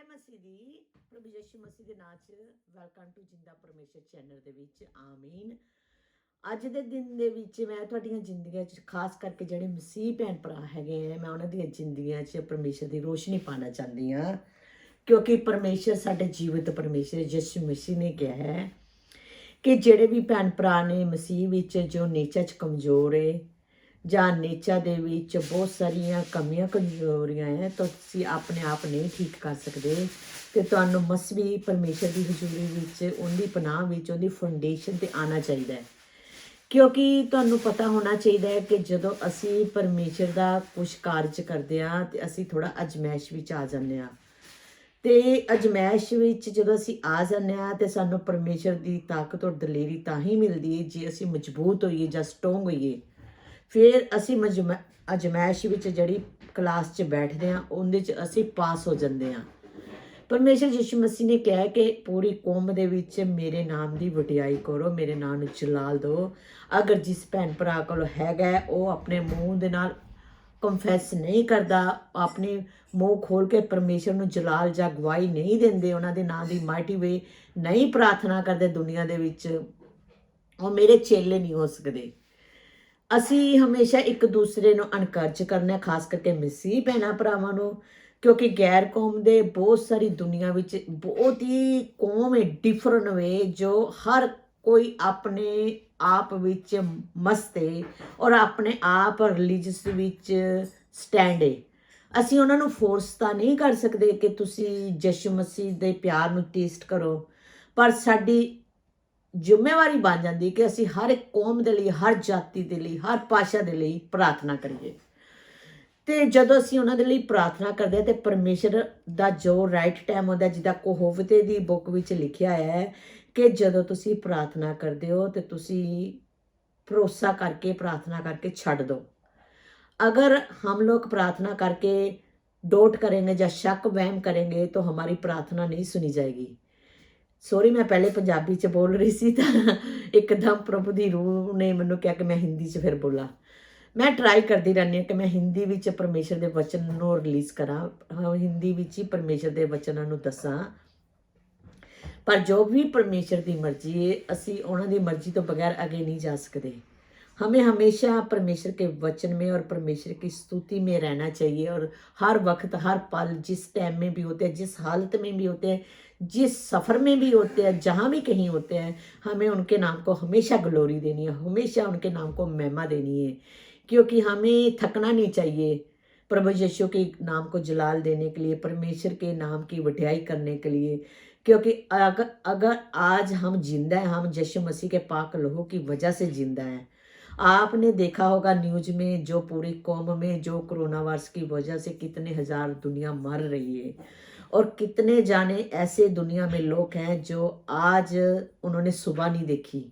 ਜੈ ਮਸੀਹ ਦੀ। ਪ੍ਰਭੂ ਯਿਸੂ ਮਸੀਹ ਦੇ ਨਾਂ 'ਚ ਵੈਲਕਮ ਟੂ ਜਿੰਦਾ ਪਰਮੇਸ਼ਰ ਚੈਨਲ ਦੇ ਵਿੱਚ। ਆਮੀਨ। ਅੱਜ ਦੇ ਦਿਨ ਦੇ ਵਿੱਚ ਮੈਂ ਤੁਹਾਡੀਆਂ ਜ਼ਿੰਦਗੀਆਂ 'ਚ ਖਾਸ ਕਰਕੇ ਜਿਹੜੇ ਮਸੀਹ ਭੈਣ ਭਰਾ ਹੈਗੇ ਆ, ਮੈਂ ਉਹਨਾਂ ਦੀਆਂ ਜ਼ਿੰਦਗੀਆਂ 'ਚ ਪਰਮੇਸ਼ਰ ਦੀ ਰੋਸ਼ਨੀ ਪਾਉਣਾ ਚਾਹੁੰਦੀ ਹਾਂ, ਕਿਉਂਕਿ ਪਰਮੇਸ਼ਰ ਸਾਡੇ ਜੀਵਤ ਪਰਮੇਸ਼ਰ ਯਿਸੂ ਮਸੀਹ ਨੇ ਕਿਹਾ ਹੈ ਕਿ ਜਿਹੜੇ ਵੀ ਭੈਣ ਭਰਾ ਨੇ ਮਸੀਹ ਵਿੱਚ ਜੋ ਨੇਚਰ 'ਚ ਕਮਜ਼ੋਰ ਹੈ ਜਾਂ ਨੇਚਰ ਦੇ ਵਿੱਚ ਬਹੁਤ ਸਾਰੀਆਂ ਕਮੀਆਂ ਕਮਜ਼ੋਰੀਆਂ ਹੈ, ਤਾਂ ਤੁਸੀਂ ਆਪਣੇ ਆਪ ਨਹੀਂ ਠੀਕ ਕਰ ਸਕਦੇ ਤੇ ਤੁਹਾਨੂੰ ਮਸੀਹ ਪਰਮੇਸ਼ਰ ਦੀ ਹਜ਼ੂਰੀ ਵਿੱਚ, ਉਹਦੀ ਪਨਾਹ ਵਿੱਚ, ਉਹਦੀ ਫਾਊਂਡੇਸ਼ਨ ਤੇ ਆਉਣਾ ਚਾਹੀਦਾ ਹੈ। ਕਿਉਂਕਿ ਤੁਹਾਨੂੰ ਪਤਾ ਹੋਣਾ ਚਾਹੀਦਾ ਹੈ ਕਿ ਜਦੋਂ ਅਸੀਂ ਪਰਮੇਸ਼ਰ ਦਾ ਕੁਝ ਕਾਰਜ ਕਰਦੇ ਹਾਂ ਤੇ ਅਸੀਂ ਥੋੜਾ ਅਜਮਾਇਸ਼ ਵਿੱਚ ਆ ਜਾਂਦੇ ਹਾਂ, ਤੇ ਅਜਮਾਇਸ਼ ਵਿੱਚ ਜਦੋਂ ਅਸੀਂ ਆ ਜਾਂਦੇ ਹਾਂ ਤੇ ਸਾਨੂੰ ਪਰਮੇਸ਼ਰ ਦੀ ਤਾਕਤ ਔਰ ਦਲੇਰੀ ਤਾਂ ਹੀ ਮਿਲਦੀ ਹੈ ਜੇ ਅਸੀਂ ਮਜ਼ਬੂਤ ਹੋਈਏ ਜਾਂ ਸਟਰੋਂਗ ਹੋਈਏ। ਫਿਰ ਅਸੀਂ ਅਜਮਾਇਸ਼ ਵਿੱਚ ਜਿਹੜੀ ਕਲਾਸ 'ਚ ਬੈਠਦੇ ਹਾਂ ਉਹਦੇ 'ਚ ਅਸੀਂ ਪਾਸ ਹੋ ਜਾਂਦੇ ਹਾਂ। ਪਰਮੇਸ਼ਰ ਯਿਸੂ ਮਸੀਹ ਨੇ ਕਿਹਾ ਕਿ ਪੂਰੀ ਕੌਮ ਦੇ ਵਿੱਚ ਮੇਰੇ ਨਾਮ ਦੀ ਵਡਿਆਈ ਕਰੋ, ਮੇਰੇ ਨਾਮ ਨੂੰ ਜਲਾਲ ਦਿਓ। ਅਗਰ ਜਿਸ ਭੈਣ ਭਰਾ ਕੋਲ ਹੈਗਾ ਉਹ ਆਪਣੇ ਮੂੰਹ ਦੇ ਨਾਲ ਕਨਫੈਸ ਨਹੀਂ ਕਰਦਾ, ਆਪਣੇ ਮੂੰਹ ਖੋਲ ਕੇ ਪਰਮੇਸ਼ਰ ਨੂੰ ਜਲਾਲ ਜਾਂ ਗਵਾਹੀ ਨਹੀਂ ਦਿੰਦੇ, ਉਹਨਾਂ ਦੇ ਨਾਂ ਦੀ ਮਾਈਟੀ ਵੇ ਨਹੀਂ ਪ੍ਰਾਰਥਨਾ ਕਰਦੇ ਦੁਨੀਆ ਦੇ ਵਿੱਚ, ਉਹ ਮੇਰੇ ਚੇਲੇ ਨਹੀਂ ਹੋ ਸਕਦੇ। ਅਸੀਂ ਹਮੇਸ਼ਾ ਇੱਕ ਦੂਸਰੇ ਨੂੰ ਐਨਕਰੇਜ ਕਰਨਾ, ਖਾਸ ਕਰਕੇ ਮਸੀਹ ਭੈਣਾਂ ਭਰਾਵਾਂ ਨੂੰ, ਕਿਉਂਕਿ ਗੈਰ ਕੌਮ ਦੇ ਬਹੁਤ ਸਾਰੀ ਦੁਨੀਆ ਵਿੱਚ ਬਹੁਤ ਹੀ ਕੌਮ ਹੈ ਡਿਫਰੈਂਟ ਵੇ, ਜੋ ਹਰ ਕੋਈ ਆਪਣੇ ਆਪ ਵਿੱਚ ਮਸਤ ਹੈ ਔਰ ਆਪਣੇ ਆਪ ਰਿਲੀਜੀਅਸ ਵਿੱਚ ਸਟੈਂਡ ਹੈ। ਅਸੀਂ ਉਹਨਾਂ ਨੂੰ ਫੋਰਸ ਤਾਂ ਨਹੀਂ ਕਰ ਸਕਦੇ ਕਿ ਤੁਸੀਂ ਯਿਸੂ ਮਸੀਹ ਦੇ ਪਿਆਰ ਨੂੰ ਟੇਸਟ ਕਰੋ, ਪਰ ਸਾਡੀ ਜ਼ਿੰਮੇਵਾਰੀ ਬਣ ਜਾਂਦੀ ਕਿ ਅਸੀਂ ਹਰ ਇੱਕ ਕੌਮ ਦੇ ਲਈ, ਹਰ ਜਾਤੀ ਦੇ ਲਈ, ਹਰ ਭਾਸ਼ਾ ਦੇ ਲਈ ਪ੍ਰਾਰਥਨਾ ਕਰੀਏ। ਤੇ ਜਦੋਂ ਅਸੀਂ ਉਹਨਾਂ ਦੇ ਲਈ ਪ੍ਰਾਰਥਨਾ ਕਰਦੇ ਹਾਂ ਤੇ ਪਰਮੇਸ਼ਰ ਦਾ ਜੋ ਰਾਈਟ ਟਾਈਮ ਹੁੰਦਾ, ਜਿੱਦਾਂ ਕੋਹਵਤੇ ਦੀ ਬੁੱਕ ਵਿੱਚ ਲਿਖਿਆ ਹੈ ਕਿ ਜਦੋਂ ਤੁਸੀਂ ਪ੍ਰਾਰਥਨਾ ਕਰਦੇ ਹੋ ਤੇ ਤੁਸੀਂ ਭਰੋਸਾ ਕਰਕੇ ਪ੍ਰਾਰਥਨਾ ਕਰਕੇ ਛੱਡ ਦਿਓ। अगर हम लोग प्रार्थना करके डोट करेंगे या शक वहम करेंगे तो हमारी प्रार्थना नहीं सुनी जाएगी। सॉरी, मैं पहले पंजाबी च बोल रही सी तो एकदम प्रभु की रूह ने मैनू कहा कि मैं हिंदी च फिर बोला। मैं ट्राई करती रहनी कि मैं हिंदी विच परमेश्वर के वचन नूं रिलीज़ करा, हाँ हिंदी विच ही परमेश्वर के वचनों नूं दसां। पर जो भी परमेश्वर की मर्जी है, असी उन्हां दी मर्जी तो बगैर अगे नहीं जा सकते। हमें हमेशा परमेश्वर के वचन में और परमेश्वर की स्तुति में रहना चाहिए, और हर वक्त हर पल जिस टाइम में भी होते हैं, जिस हालत में भी होते हैं, जिस सफ़र में भी होते हैं, जहाँ भी कहीं होते हैं, हमें उनके नाम को हमेशा ग्लोरी देनी है, हमेशा उनके नाम को महिमा देनी है, क्योंकि हमें थकना नहीं चाहिए प्रभु यीशु के नाम को जलाल देने के लिए, परमेश्वर के नाम की वड्याई करने के लिए। क्योंकि अगर आज हम जिंदा हैं, हम यीशु मसीह के पाक लहू की वजह से जिंदा हैं। आपने देखा होगा न्यूज में जो पूरी कौम में जो कोरोना वायरस की वजह से कितने हजार दुनिया मर रही है, और कितने जाने ऐसे दुनिया में लोग हैं जो आज उन्होंने सुबह नहीं देखी,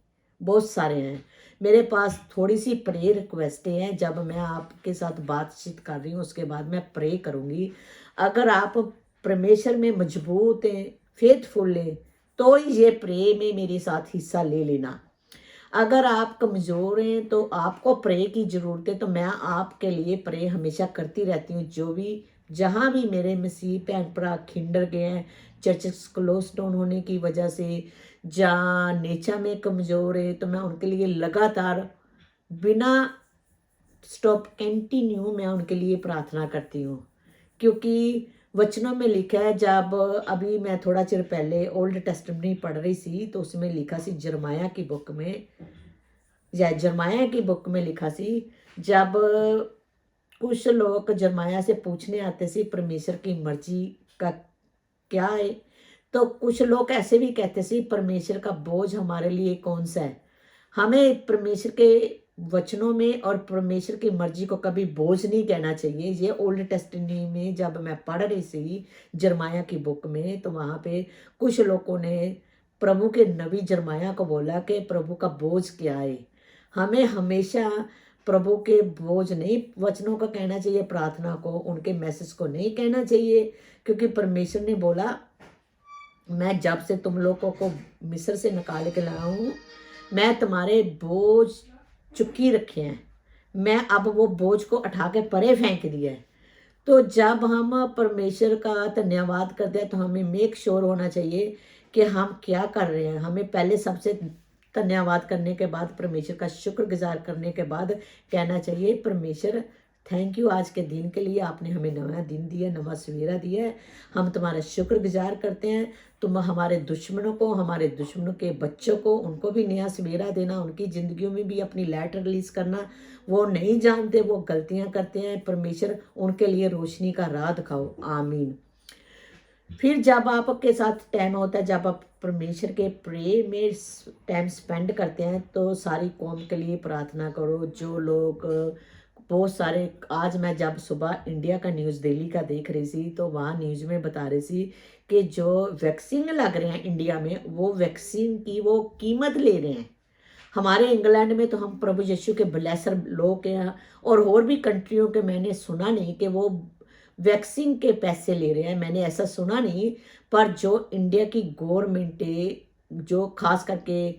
बहुत सारे हैं। मेरे पास थोड़ी सी प्रे रिक्वेस्ट है, जब मैं आपके साथ बातचीत कर रही हूँ उसके बाद मैं प्रे करूँगी। अगर आप परमेश्वर में मजबूत हैं, फेथफुल हैं, तो ये प्रे में मेरे साथ हिस्सा ले लेना। अगर आप कमज़ोर हैं तो आपको प्रे की ज़रूरत है, तो मैं आपके लिए प्रे हमेशा करती रहती हूँ। जो भी जहाँ भी मेरे मसीह भैन भरा खिंडर गए हैं चर्चेस क्लोज डाउन होने की वजह से, जहाँ नेचर में कमज़ोर है, तो मैं उनके लिए लगातार बिना स्टॉप कंटिन्यू मैं उनके लिए प्रार्थना करती हूँ। क्योंकि वचनों में लिखा है, जब अभी मैं थोड़ा चिर पहले ओल्ड टेस्टमनी पढ़ रही सी तो उसमें लिखा सी जरमाया की बुक में, या जरमाया की बुक में लिखा सी, जब कुछ लोग जरमाया से पूछने आते सी परमेश्वर की मर्जी का क्या है, तो कुछ लोग ऐसे भी कहते सी परमेश्वर का बोझ हमारे लिए कौन सा है। हमें परमेश्वर के वचनों में और परमेश्वर की मर्जी को कभी बोझ नहीं कहना चाहिए। ये ओल्ड टेस्टमनी में जब मैं पढ़ रही थी जरमाया की बुक में, तो वहाँ पे कुछ लोगों ने प्रभु के नबी जरमाया को बोला कि प्रभु का बोझ क्या है। हमें हमेशा प्रभु के बोझ नहीं वचनों का कहना चाहिए, प्रार्थना को, उनके मैसेज को नहीं कहना चाहिए, क्योंकि परमेश्वर ने बोला मैं जब से तुम लोगों को मिस्र से निकाल के लाया हूँ, मैं तुम्हारे बोझ चुकी रखे हैं, मैं अब वो बोझ को उठा के परे फेंक दिया है। तो जब हम परमेश्वर का धन्यवाद करते हैं तो हमें मेक श्योर होना चाहिए कि हम क्या कर रहे हैं। हमें पहले सबसे धन्यवाद करने के बाद, परमेश्वर का शुक्रगुजार करने के बाद कहना चाहिए, परमेश्वर थैंक यू आज के दिन के लिए, आपने हमें नया दिन दिया, नवा सवेरा दिया है, हम तुम्हारा शुक्रगुजार करते हैं। तुम हमारे दुश्मनों को, हमारे दुश्मनों के बच्चों को, उनको भी नया सवेरा देना, उनकी ज़िंदगियों में भी अपनी लाइट रिलीज़ करना। वो नहीं जानते, वो गलतियां करते हैं, परमेश्वर उनके लिए रोशनी का राह दिखाओ। आमीन। फिर जब आपके साथ टाइम होता है, जब आप परमेश्वर के प्रे में टाइम स्पेंड करते हैं, तो सारी कौम के लिए प्रार्थना करो। जो लोग बहुत सारे, आज मैं जब सुबह इंडिया का न्यूज़ दिल्ली का देख रही थी, तो वहाँ न्यूज़ में बता रही थी कि जो वैक्सीन लग रहे हैं इंडिया में, वो वैक्सीन की वो कीमत ले रहे हैं। हमारे इंग्लैंड में तो हम प्रभु यीशु के ब्लेसर लोग हैं, और भी कंट्रियों के मैंने सुना नहीं कि वो वैक्सीन के पैसे ले रहे हैं, मैंने ऐसा सुना नहीं। पर जो इंडिया की गवर्नमेंट है, जो खास करके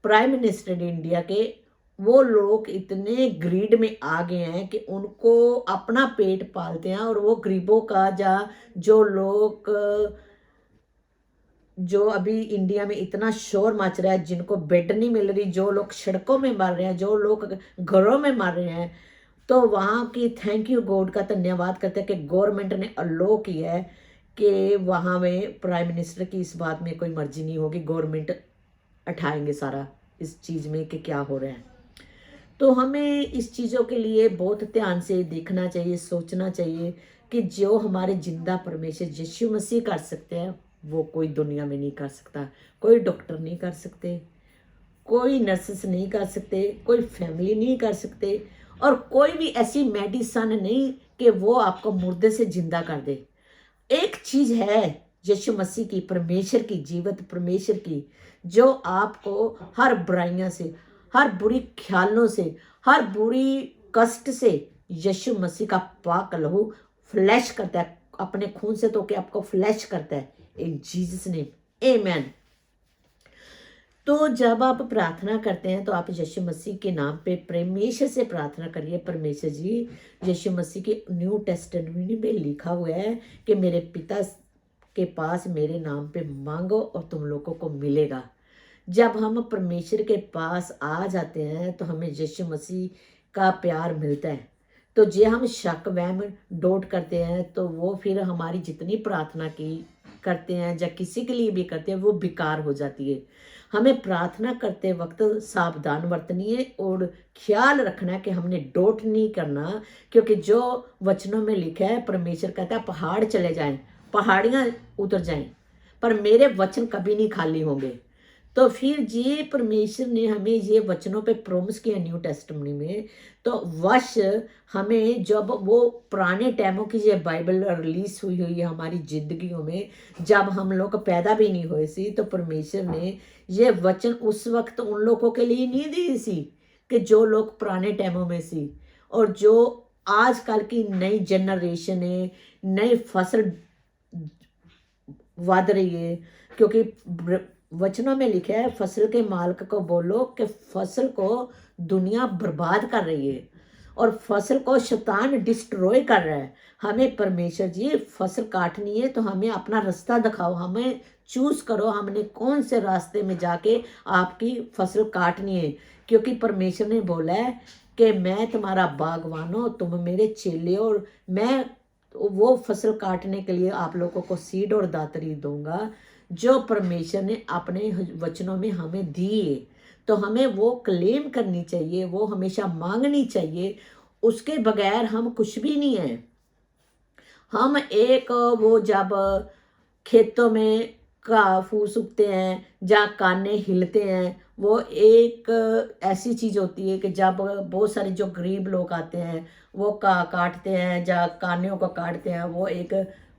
प्राइम मिनिस्टर इंडिया के, वो लोग इतने ग्रीड में आ गए हैं कि उनको अपना पेट पालते हैं, और वो गरीबों का, जो लोग, जो अभी इंडिया में इतना शोर मच रहा है, जिनको बेड नहीं मिल रही, जो लोग सड़कों में मर रहे हैं, जो लोग घरों में मर रहे हैं, तो वहाँ की थैंक यू गॉड का धन्यवाद करते हैं कि गवर्नमेंट ने अलो किया है कि वहाँ में प्राइम मिनिस्टर की इस बात में कोई मर्जी नहीं होगी, गवर्नमेंट उठाएंगे सारा इस चीज़ में कि क्या हो रहा है। तो हमें इस चीज़ों के लिए बहुत ध्यान से देखना चाहिए, सोचना चाहिए कि जो हमारे जिंदा परमेश्वर यीशु मसीह कर सकते हैं, वो कोई दुनिया में नहीं कर सकता। कोई डॉक्टर नहीं कर सकते, कोई नर्सेस नहीं कर सकते, कोई फैमिली नहीं कर सकते, और कोई भी ऐसी मेडिसन नहीं कि वो आपको मुर्दे से जिंदा कर दे। एक चीज है यीशु मसीह की, परमेश्वर की, जीवित परमेश्वर की, जो आपको हर बुराइयों से, हर बुरी ख्यालों से, हर बुरी कष्ट से यीशु मसीह का पाक लहू फ्लैश करता है, अपने खून से तो के आपको फ्लैश करता है, इन जीसस नेम आमेन। तो जब आप प्रार्थना करते हैं तो आप यीशु मसीह के नाम पे परमेश्वर से प्रार्थना करिए, परमेश्वर जी, यीशु मसीह के न्यू टेस्टामेंट में लिखा हुआ है कि मेरे पिता के पास मेरे नाम पे मांगो और तुम लोगों को मिलेगा। जब हम परमेश्वर के पास आ जाते हैं तो हमें यीशु मसीह का प्यार मिलता है। तो जे हम शक वहम डोट करते हैं, तो वो फिर हमारी जितनी प्रार्थना की करते हैं या किसी के लिए भी करते हैं, वो बेकार हो जाती है। हमें प्रार्थना करते वक्त सावधान बरतनी है और ख्याल रखना है कि हमने डोट नहीं करना, क्योंकि जो वचनों में लिखा है, परमेश्वर कहता है पहाड़ चले जाएं, पहाड़ियाँ उतर जाएं, पर मेरे वचन कभी नहीं खाली होंगे। तो फिर ये परमेश्वर ने हमें ये वचनों पे प्रॉमिस किया न्यू टेस्टामेंट में। तो वश हमें जब वो पुराने टाइमों की ये बाइबल रिलीज हुई है हमारी जिंदगियों में, जब हम लोग पैदा भी नहीं हुए सी, तो परमेश्वर ने ये वचन उस वक्त उन लोगों के लिए नहीं दी सी कि जो लोग पुराने टाइमों में सी, और जो आजकल की नई जनरेशन है, नई फसल वध रही है। क्योंकि वचनों में लिखा है, फसल के मालिक को बोलो कि फसल को दुनिया बर्बाद कर रही है और फसल को शैतान डिस्ट्रॉय कर रहा है। हमें परमेश्वर जी फसल काटनी है तो हमें अपना रास्ता दिखाओ, हमें चूज करो, हमने कौन से रास्ते में जाके आपकी फसल काटनी है। क्योंकि परमेश्वर ने बोला है कि मैं तुम्हारा बागवान हूँ, तुम मेरे चेले हो, और मैं वो फसल काटने के लिए आप लोगों को सीड और दातरी दूंगा जो परमेश्वर ने अपने वचनों में हमें दिए। तो हमें वो क्लेम करनी चाहिए, वो हमेशा मांगनी चाहिए, उसके बगैर हम कुछ भी नहीं है। हम एक वो जब खेतों में घाह फूस उगते हैं या काने हिलते हैं, वो एक ऐसी चीज़ होती है कि जब बहुत सारे जो गरीब लोग आते हैं वो काटते हैं या कानों को काटते हैं, वो एक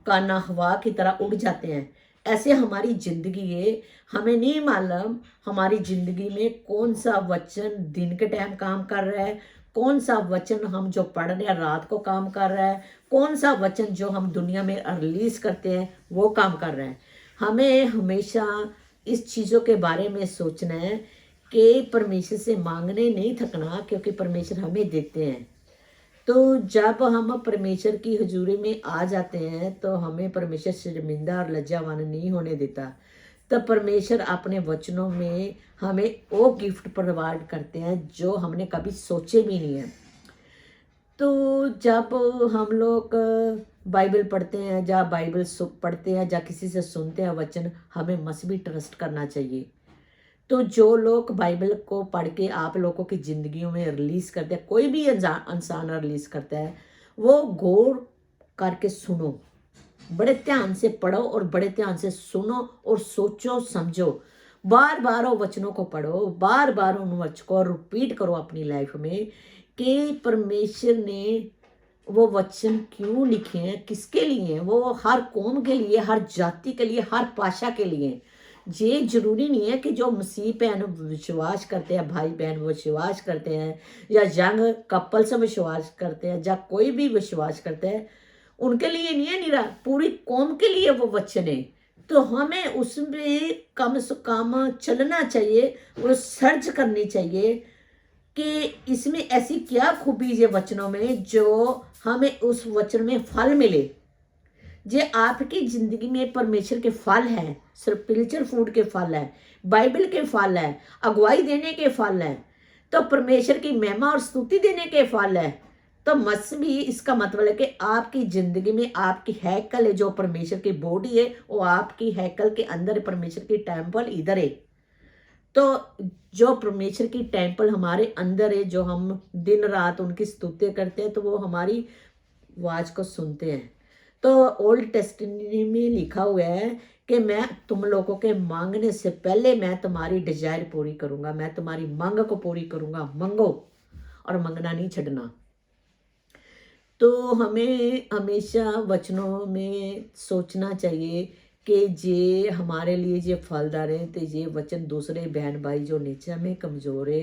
काना हवा की तरह उड़ जाते हैं। ऐसे हमारी ज़िंदगी है, हमें नहीं मालूम हमारी ज़िंदगी में कौन सा वचन दिन के टाइम काम कर रहा है, कौन सा वचन हम जो पढ़ रहे हैं रात को काम कर रहा है, कौन सा वचन जो हम दुनिया में रिलीज करते हैं वो काम कर रहा है। हमें हमेशा इस चीज़ों के बारे में सोचना है कि परमेश्वर से मांगने नहीं थकना, क्योंकि परमेश्वर हमें देते हैं। तो जब हम परमेश्वर की हजूरी में आ जाते हैं तो हमें परमेश्वर शर्मिंदा और लज्जावान नहीं होने देता। तब परमेश्वर अपने वचनों में हमें वो गिफ्ट प्रोवाइड करते हैं जो हमने कभी सोचे भी नहीं है। तो जब हम लोग बाइबल पढ़ते हैं, या बाइबल पढ़ते हैं, या किसी से सुनते हैं वचन, हमें मस्ट भी ट्रस्ट करना चाहिए। तो जो लोग बाइबल को पढ़ के आप लोगों की ज़िंदगियों में रिलीज़ करते हैं, कोई भी इंसान रिलीज़ करता है, वो गौर करके सुनो, बड़े ध्यान से पढ़ो और बड़े ध्यान से सुनो और सोचो समझो। बार बार वो वचनों को पढ़ो, बार बार उन वचनों को रिपीट करो अपनी लाइफ में कि परमेश्वर ने वो वचन क्यों लिखे हैं, किसके लिए हैं। वो हर कौम के लिए, हर जाति के लिए, हर भाषा के लिए। ये जरूरी नहीं है कि जो मसीह बहन विश्वास करते हैं, भाई बहन विश्वास करते हैं, या यंग कपल से विश्वास करते हैं, या कोई भी विश्वास करते हैं, उनके लिए नहीं है निरा, पूरी कौम के लिए वो वचन है। तो हमें उसमें कम से कम चलना चाहिए और सर्च करनी चाहिए कि इसमें ऐसी क्या खूबी है वचनों में जो हमें उस वचन में फल मिले। जे आपकी जिंदगी में परमेश्वर के फल हैं, स्पिरिचुअल फूड के फल है, बाइबल के फल है, अगुवाई देने के फल है, तो परमेश्वर की महिमा और स्तुति देने के फल है। तो मस भी इसका मतलब है कि आपकी जिंदगी में आपकी हैकल है, जो परमेश्वर की बॉडी है, वो आपकी हैकल के अंदर परमेश्वर की टेम्पल इधर है। तो जो परमेश्वर की टेम्पल हमारे अंदर है, जो हम दिन रात उनकी स्तुति करते हैं, तो वो हमारी आवाज को सुनते हैं। तो ओल्ड टेस्टामेंट में लिखा हुआ है कि मैं तुम लोगों के मांगने से पहले मैं तुम्हारी डिजायर पूरी करूंगा, मैं तुम्हारी मांग को पूरी करूंगा। मांगो और मांगना नहीं छड़ना। तो हमें हमेशा वचनों में सोचना चाहिए कि ये हमारे लिए ये फलदार है। तो ये वचन दूसरे बहन भाई जो नीचे में कमज़ोर है,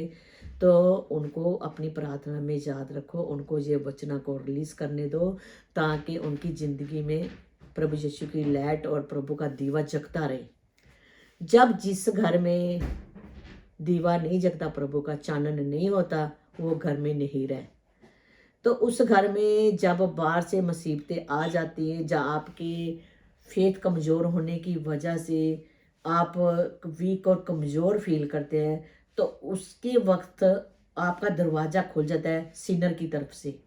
तो उनको अपनी प्रार्थना में याद रखो, उनको ये वचना को रिलीज़ करने दो, ताकि उनकी ज़िंदगी में प्रभु यीशु की लाइट और प्रभु का दीवा जगता रहे। जब जिस घर में दीवा नहीं जगता, प्रभु का चानन नहीं होता, वो घर में नहीं रहे। तो उस घर में जब बाहर से मुसीबतें आ जाती हैं, जहाँ आपकी फेथ कमज़ोर होने की वजह से आप वीक और कमज़ोर फील करते हैं, तो उसके वक्त आपका दरवाज़ा खुल जाता है सिनर की तरफ से।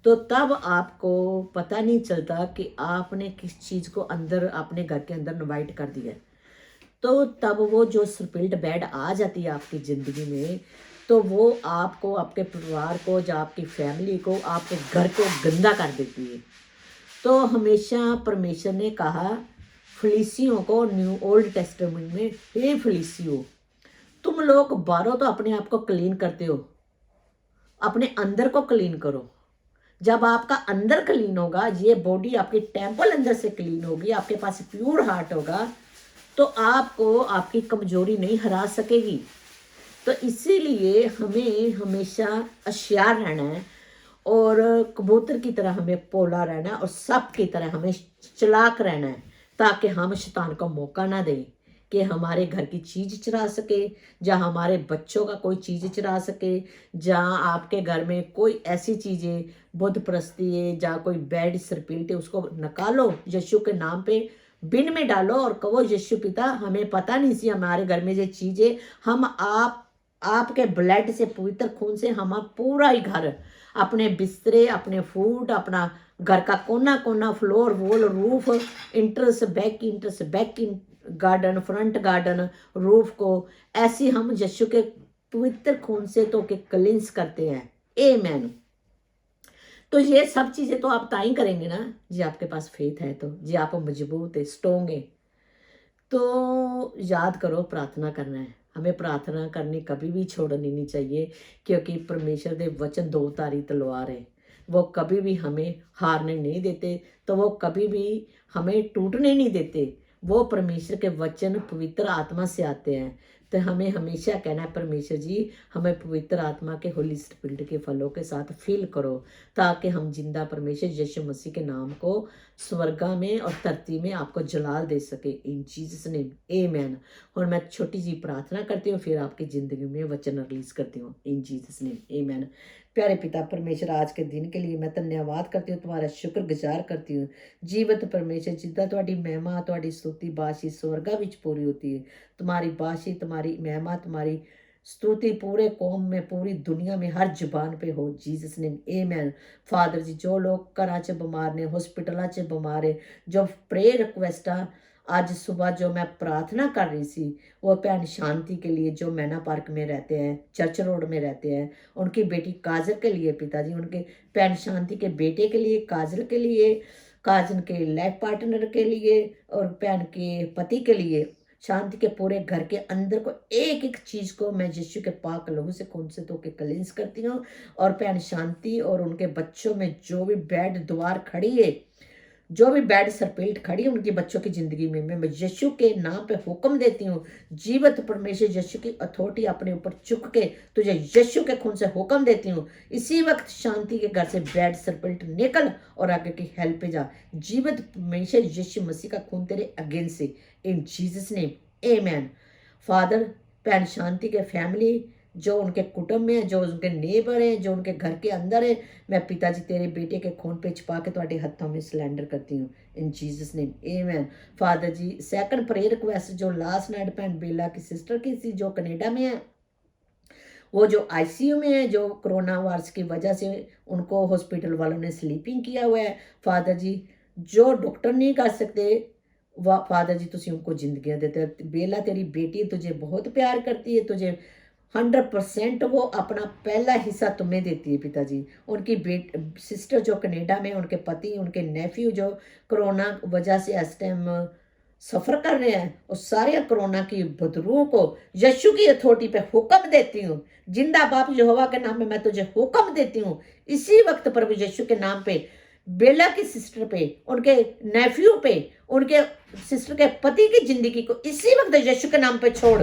तो तब आपको पता नहीं चलता कि आपने किस चीज़ को अंदर अपने घर के अंदर इनवाइट कर दिया। तो तब वो जो स्पिरिट बैड आ जाती है आपकी ज़िंदगी में, तो वो आपको, आपके परिवार को, या आपकी फैमिली को, आपके घर को गंदा कर देती है। तो हमेशा परमेश्वर ने कहा फलीसियों को न्यू ओल्ड टेस्टामेंट में, हे फलीसियों, तुम लोग बाहरों तो अपने आप को क्लीन करते हो, अपने अंदर को क्लीन करो। जब आपका अंदर क्लीन होगा, ये बॉडी आपकी टेम्पल अंदर से क्लीन होगी, आपके पास प्योर हार्ट होगा, तो आपको आपकी कमजोरी नहीं हरा सकेगी। तो इसीलिए हमें हमेशा होशियार रहना है, और कबूतर की तरह हमें पोला रहना है, और सांप की तरह हमें चालाक रहना है, ताकि हम शैतान को मौका ना दें कि हमारे घर की चीज़ चुरा सके, या हमारे बच्चों का कोई चीज़ चुरा सके, जहाँ आपके घर में कोई ऐसी चीज़ें बुत परस्ती है, या कोई बैड स्पिरिट है, उसको निकालो, यीशु के नाम पे बिन में डालो और कहो यीशु पिता, हमें पता नहीं सी हमारे घर में ये चीज़ें, हम आपके ब्लड से, पवित्र खून से हम पूरा ही घर, अपने बिस्तरे, अपने फूड, अपना घर का कोना कोना, floor, wall, roof, इंटर्स back in garden, front garden, roof को ऐसी हम यीशु के पवित्र खून से तो के क्लींस करते हैं। आमेन। तो ये सब चीज़ें तो आप ताई करेंगे ना जी आपके पास फेथ है, तो जी आप मजबूत है, स्ट्रोंग है। तो याद करो, प्रार्थना करना है, हमें प्रार्थना करनी कभी भी छोड़नी नहीं चाहिए, क्योंकि परमेश्वर के वचन दो धारी तलवार है, वो कभी भी हमें हारने नहीं देते, तो वो कभी भी हमें टूटने नहीं देते। वो परमेश्वर के वचन पवित्र आत्मा से आते हैं। तो हमें हमेशा कहना है, परमेश्वर जी हमें पवित्र आत्मा के होली स्पिरिट के फलों के साथ फिल करो, ताकि हम जिंदा परमेश्वर यीशु मसीह के नाम को स्वर्गा में और धरती में आपको जलाल दे सके। इन जीसस नेम आमेन। और मैं छोटी सी प्रार्थना करती हूँ, फिर आपकी ज़िंदगी में वचन रिलीज करती हूँ। इन जीसस नेम आमेन। प्यारे पिता परमेश्वर, आज के दिन के लिए मैं धन्यवाद करती हूँ, तुम्हारा शुक्रगुजार करती हूँ। जीवत परमेश्वर, जिद्दां तुहाडी महिमा तुहाडी स्तुति बाशी स्वर्गा विच पूरी होती है। तुम्हारी बाशी, तुम्हारी महिमा, तुम्हारी स्तुति पूरे कौम में, पूरी दुनिया में, हर जुबान पे हो। Jesus name amen. फादर जी, जो लोग घरां च बीमार ने, हॉस्पिटलों च बीमार है, जो प्रेयर रिक्वेस्टा आज सुबह जो मैं प्रार्थना कर रही थी, वो भैन शांति के लिए जो मैना पार्क में रहते हैं, चर्च रोड में रहते हैं, उनकी बेटी काजल के लिए पिताजी, उनके भैन शांति के बेटे के लिए, काजल के लिए, काजल के लाइफ पार्टनर के लिए और भैन के पति के लिए, शांति के पूरे घर के अंदर को एक एक चीज को मैं यीशु के पाक लहू से खून से धो के क्लींस करती हूँ। और भैन शांति और उनके बच्चों में जो भी बैड द्वार खड़ी है, जो भी बैड सरपेट खड़ी है उनकी बच्चों की जिंदगी में, मैं यीशु के नाम पे हुक्म देती हूँ। जीवत परमेश्वर यीशु की अथॉरिटी अपने ऊपर चुक के तुझे यीशु के खून से हुक्म देती हूँ। इसी वक्त शांति के घर से बैड सरपेट निकल और आगे की हेल्प पे जा। जीवत परमेश्वर यीशु मसीह का खून तेरे अगेंस्ट से, इन जीसस नेम आमेन। फादर, भैन शांति के फैमिली, जो उनके कुटुंब में है, जो उनके नेबर हैं, जो उनके घर के अंदर है, मैं पिताजी तेरे बेटे के खून पे छुपा के तुम्हारे हाथों में सिलेंडर करती हूँ, in Jesus name amen. Father ji, second prayer request जो लास्ट नाइट भैन बेला की सिस्टर की थी, जो कनेडा में है, वो जो आईसीयू में है, जो कोरोना वायरस की वजह से उनको हॉस्पिटल वालों ने स्लीपिंग किया हुआ है। फादर जी, जो डॉक्टर नहीं कर सकते, वाह फादर जी, तुम उनको जिंदगियां देते हो। बेला तेरी बेटी तुझे बहुत प्यार करती है, तुझे 100% वो अपना पहला हिस्सा तुम्हें देती है पिताजी। उनकी सिस्टर जो कनेडा में, उनके पति, उनके नेफ्यू जो कोरोना वजह से इस टाइम सफ़र कर रहे हैं, उस सारे कोरोना की बदरू को यीशु की अथॉरिटी पे हुक्म देती हूँ। जिंदा बाप यहोवा के नाम में मैं तुझे हुक्म देती हूँ इसी वक्त प्रभु यीशु के नाम पे, बेला की सिस्टर पे, उनके नेफ्यू पे, उनके सिस्टर के पति की जिंदगी को इसी वक्त यीशु के नाम पे छोड़,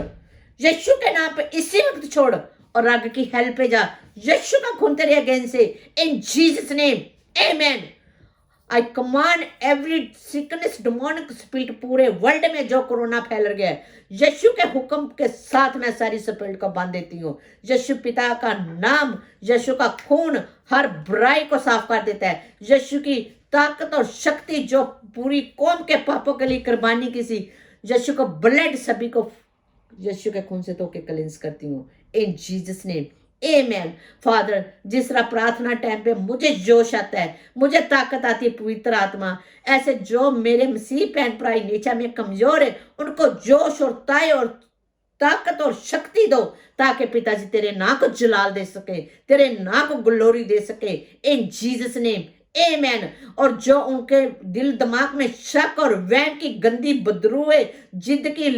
यीशु के नाम पे इसी वक्त छोड़ और आगे की हेल्प पे जा। यीशु का खून तेरे अगेंस्ट से, इन जीसस नेम आमेन। आई command every sickness, demonic spirit पूरे वर्ल्ड में जो कोरोना फैल गया है, यीशु के हुक्म के साथ मैं सारी स्पिरिट को बांध देती हूँ। यीशु पिता का नाम, यीशु का खून हर बुराई को साफ कर देता है। यीशु की ताकत और शक्ति जो पूरी कौम के पापों के लिए कुर्बानी की थी, यीशु का ब्लड सभी को यीशु के खून से धो के क्लींस करती हूँ, in Jesus name amen. Father, जिस तरह प्रार्थना टाइम पे मुझे जोश आता है, मुझे ताकत आती है पवित्र आत्मा, ऐसे जो मेरे मसीह बहन भरा नेचर में कमजोर है, उनको जोश और ताय और ताकत और शक्ति दो, ताकि पिताजी तेरे नाम को जलाल दे सके, तेरे नाम को ग्लोरी दे सके, इन जीसस नेम आमेन। और जो उनके दिल दिमाग में शक और वहम की गंदी बदरू है, जिद की,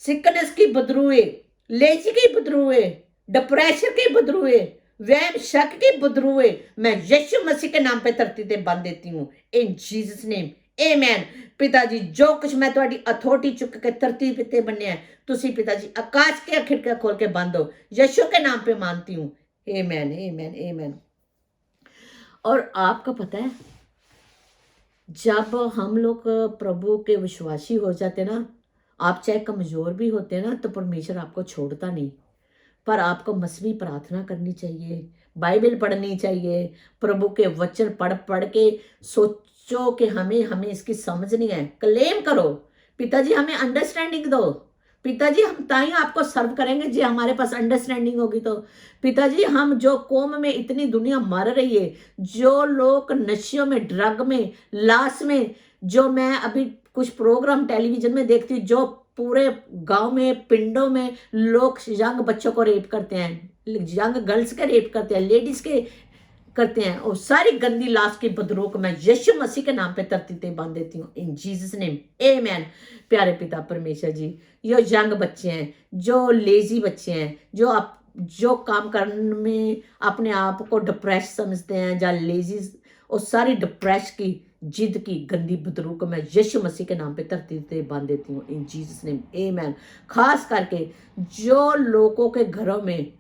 सिकनेस की बदरू है, लेजी की बदरू है, डिप्रेशन की बदरू है, वहम शक की बदरू है, मैं यीशु मसीह के नाम पे धरती ते बांध देती हूँ, इन जीसस नेम आमेन। पिताजी, जो कुछ मैं तुम्हारी अथॉरिटी चुक के धरती पे बनने है, तुसी पिताजी आकाश के खिड़कियां खोल के बंद दो, यीशु के नाम पे मानती हूँ, आमेन आमेन आमेन। और आपको पता है, जब हम लोग प्रभु के विश्वासी हो जाते ना, आप चाहे कमजोर भी होते ना, तो परमेश्वर आपको छोड़ता नहीं, पर आपको मसवी प्रार्थना करनी चाहिए, बाइबल पढ़नी चाहिए, प्रभु के वचन पढ़ पढ़ के सोचो कि हमें इसकी समझ नहीं है, क्लेम करो, पिताजी हमें अंडरस्टैंडिंग दो, पिताजी हम ताई आपको सर्व करेंगे जी हमारे पास अंडरस्टैंडिंग होगी तो। पिताजी, हम जो कौम में इतनी दुनिया मर रही है, जो लोग नशेयों में, ड्रग में, लाश में, जो मैं अभी कुछ प्रोग्राम टेलीविजन में देखती हूँ, जो पूरे गांव में, पिंडों में लोग यंग बच्चों को रेप करते हैं, यंग गर्ल्स के रेप करते हैं, लेडीज के करते हैं, और सारी गंदी लाश की बदरू को मैं यीशु मसीह के नाम पे धरती पे बांध देती हूँ, इन जीसस नेम आमेन। प्यारे पिता परमेश्वर जी, ये यंग बच्चे हैं, जो लेजी बच्चे हैं, जो काम करने में अपने आप को डिप्रेस समझते हैं, या लेजी, और सारी डिप्रेस की जिद की गंदी बदरू को मैं यीशु मसीह के नाम पे धरती पे बांध देती हूँ, इन जीसस नेम आमेन। खास करके जो लोगों के घरों में,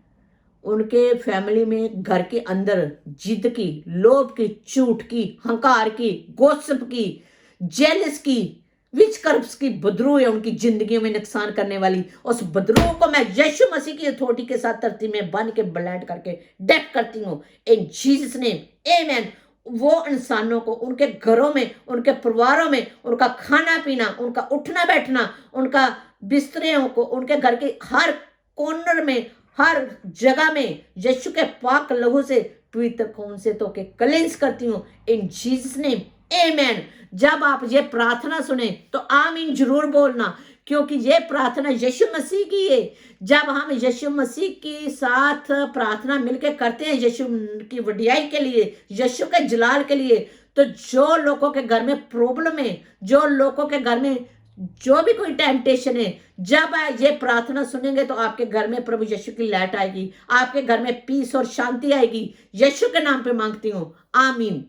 उनके फैमिली में, घर के अंदर जिद की, लोभ की, झूठ की, हंकार की, गोसिप की, जेलस की, विच कर्ब्स की बदरू है उनकी जिंदगी में नुकसान करने वाली, उस बदरू को मैं यीशु मसीह की अथॉरिटी के साथ धरती में बन के ब्लैंड करके डेथ करती हूँ इन जीसस नेम आमेन। वो इंसानों को उनके घरों में, उनके परिवारों में, उनका खाना पीना, उनका उठना बैठना, उनका बिस्तरों को, उनके घर के हर कॉर्नर में, हर जगह में यीशु के पाक लहू से, पवित्र खून से धो के क्लेंस करती हूँ इन जीसस नेम आमेन। जब आप ये प्रार्थना सुने तो आमीन जरूर बोलना, क्योंकि ये प्रार्थना यीशु मसीह की है। जब हम यीशु मसीह के साथ प्रार्थना मिलकर करते हैं यीशु की वडियाई के लिए, यीशु के जलाल के लिए, तो जो लोगों के घर में प्रॉब्लम है, जो लोगों के घर में जो भी कोई टेम्पटेशन है, जब ये प्रार्थना सुनेंगे तो आपके घर में प्रभु यीशु की लाइट आएगी, आपके घर में पीस और शांति आएगी। यीशु के नाम पे मांगती हूँ आमीन।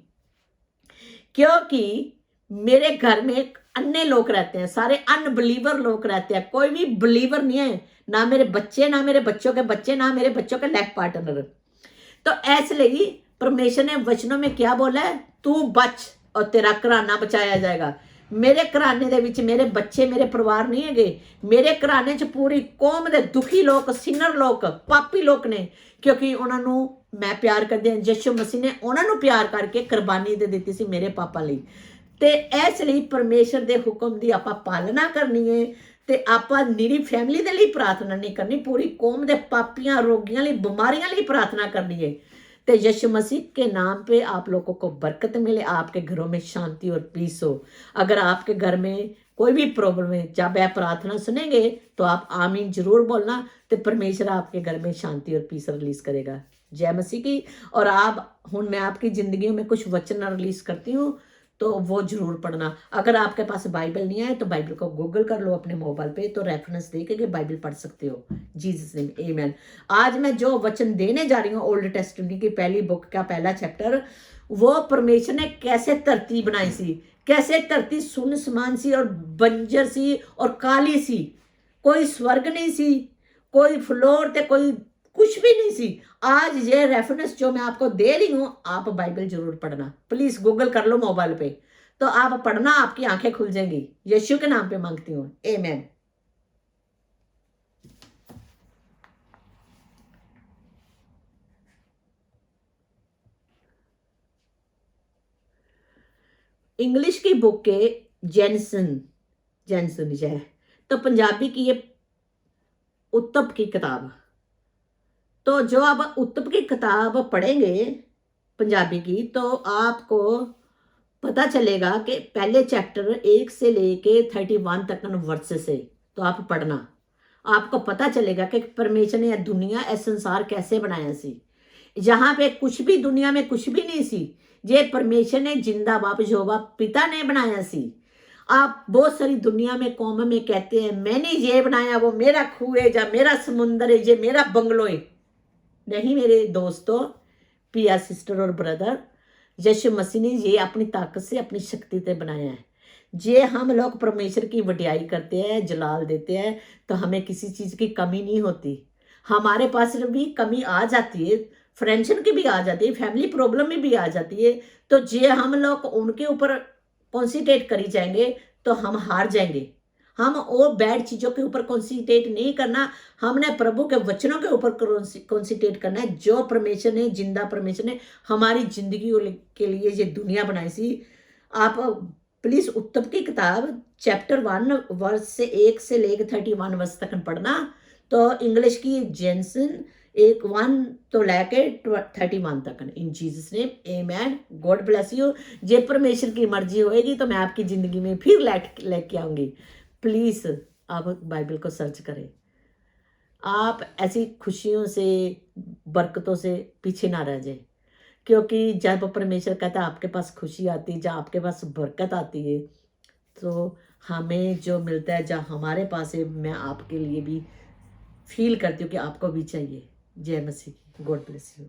क्योंकि मेरे घर में अन्य लोग रहते हैं, सारे अनबिलीवर लोग रहते हैं, कोई भी बिलीवर नहीं है, ना मेरे बच्चे, ना मेरे बच्चों के बच्चे, ना मेरे बच्चों के लाइफ पार्टनर। तो इसलिए परमेश्वर ने वचनों में क्या बोला है, तू बच और तेरा घराना बचाया जाएगा। मेरे घराने दे विच मेरे बच्चे, मेरे परिवार नहीं है, मेरे घराने च पूरी कौम दे दुखी लोग, सिनर लोग, पापी लोग ने, क्योंकि उन्होंने मैं प्यार करदी हां। यीशु मसीह ने उन्होंने प्यार करके कुर्बानी दे दी सी मेरे पापा ਲਈ। ਤੇ ਇਸ ਲਈ ਪਰਮੇਸ਼ਰ ਦੇ ਹੁਕਮ ਦੀ ਆਪਾਂ ਪਾਲਣਾ ਕਰਨੀ ਹੈ ਤੇ ਆਪਾਂ ਨਿਰੀ ਫੈਮਿਲੀ ਦੇ ਲਈ ਪ੍ਰਾਰਥਨਾ ਨਹੀਂ ਕਰਨੀ, ਪੂਰੀ ਕੌਮ ਦੇ ਪਾਪੀਆਂ, ਰੋਗੀਆਂ ਲਈ, ਬਿਮਾਰੀਆਂ ਲਈ प्रार्थना करनी है। तो यीशु मसीह के नाम पे आप लोगों को बरकत मिले, आपके घरों में शांति और पीस हो। अगर आपके घर में कोई भी प्रॉब्लम है, जब आप प्रार्थना सुनेंगे तो आप आमीन जरूर बोलना, तो परमेश्वर आपके घर में शांति और पीस रिलीज करेगा। जय मसीह की। और आप हुण मैं आपकी जिंदगी में कुछ वचन रिलीज करती हूँ, तो वो जरूर पढ़ना। अगर आपके पास बाइबल नहीं है तो बाइबल को गूगल कर लो अपने मोबाइल पे, तो रेफरेंस दे के बाइबल पढ़ सकते हो। जीसस नेम आमेन। आज मैं जो वचन देने जा रही हूँ ओल्ड टेस्टमेंट की पहली बुक का पहला चैप्टर, वो परमेश्वर ने कैसे धरती बनाई सी, कैसे धरती सुनसान सी और बंजर सी और काली सी, कोई स्वर्ग नहीं सी, कोई फ्लोर ते कोई कुछ भी नहीं सी। आज ये रेफरेंस जो मैं आपको दे रही हूँ, आप बाइबल जरूर पढ़ना, प्लीज गूगल कर लो मोबाइल पे, तो आप पढ़ना, आपकी आंखें खुल जाएंगी। यीशु के नाम पे मांगती हूँ आमेन। इंग्लिश की बुक है जेनसन, जेनसन जय, तो पंजाबी की ये उत्तप की किताब। तो जो आप उत्तप की किताब पढ़ेंगे पंजाबी की, तो आपको पता चलेगा कि पहले चैप्टर 1 से लेके 31 तक वर्सेस है, तो आप पढ़ना, आपको पता चलेगा कि परमेश्वर ने यह दुनिया, यह संसार कैसे बनाया सी। जहाँ पे कुछ भी, दुनिया में कुछ भी नहीं सी, ये परमेश्वर ने जिंदा बाप यहोवा पिता ने बनाया सी। आप बहुत सारी दुनिया में कौम में कहते हैं मैंने ये बनाया, वो मेरा खूह है, या मेरा समुंदर है, ये मेरा बंगलो है। नहीं मेरे दोस्तों, पिया सिस्टर और ब्रदर, यीशु मसीह ने ये अपनी ताकत से, अपनी शक्ति से बनाया है। जे हम लोग परमेश्वर की वडियाई करते हैं, जलाल देते हैं, तो हमें किसी चीज़ की कमी नहीं होती। हमारे पास भी कमी आ जाती है, फ्रेंडशिप की भी आ जाती है, फैमिली प्रॉब्लम में भी आ जाती है, तो जे हम लोग उनके ऊपर कॉन्सेंट्रेट करी जाएंगे तो हम हार जाएंगे। हम वो बैड चीज़ों के ऊपर कॉन्सेंट्रेट नहीं करना, हमने प्रभु के वचनों के ऊपर कॉन्सेंट्रेट करना है, जो परमेश्वर ने, जिंदा परमेश्वर ने हमारी जिंदगी के लिए ये दुनिया बनाई सी। आप प्लीज़ उत्तप की किताब चैप्टर 1 वर्स से 1 से लेकर 31 वर्ष तक पढ़ना। तो इंग्लिश की जेनसन 1 तो लेके 31 तक। In Jesus name amen. God bless you. जे परमेश्वर की मर्जी होएगी तो मैं आपकी ज़िंदगी में फिर लेके आऊँगी। प्लीज़ आप बाइबल को सर्च करें, आप ऐसी खुशियों से, बरकतों से पीछे ना रह जाए, क्योंकि जब परमेश्वर कहता है आपके पास खुशी आती है, जब आपके पास बरकत आती है, तो हमें जो मिलता है, जब हमारे पास है, मैं आपके लिए भी फील करती हूँ कि आपको भी चाहिए। जय मसीह। God bless you.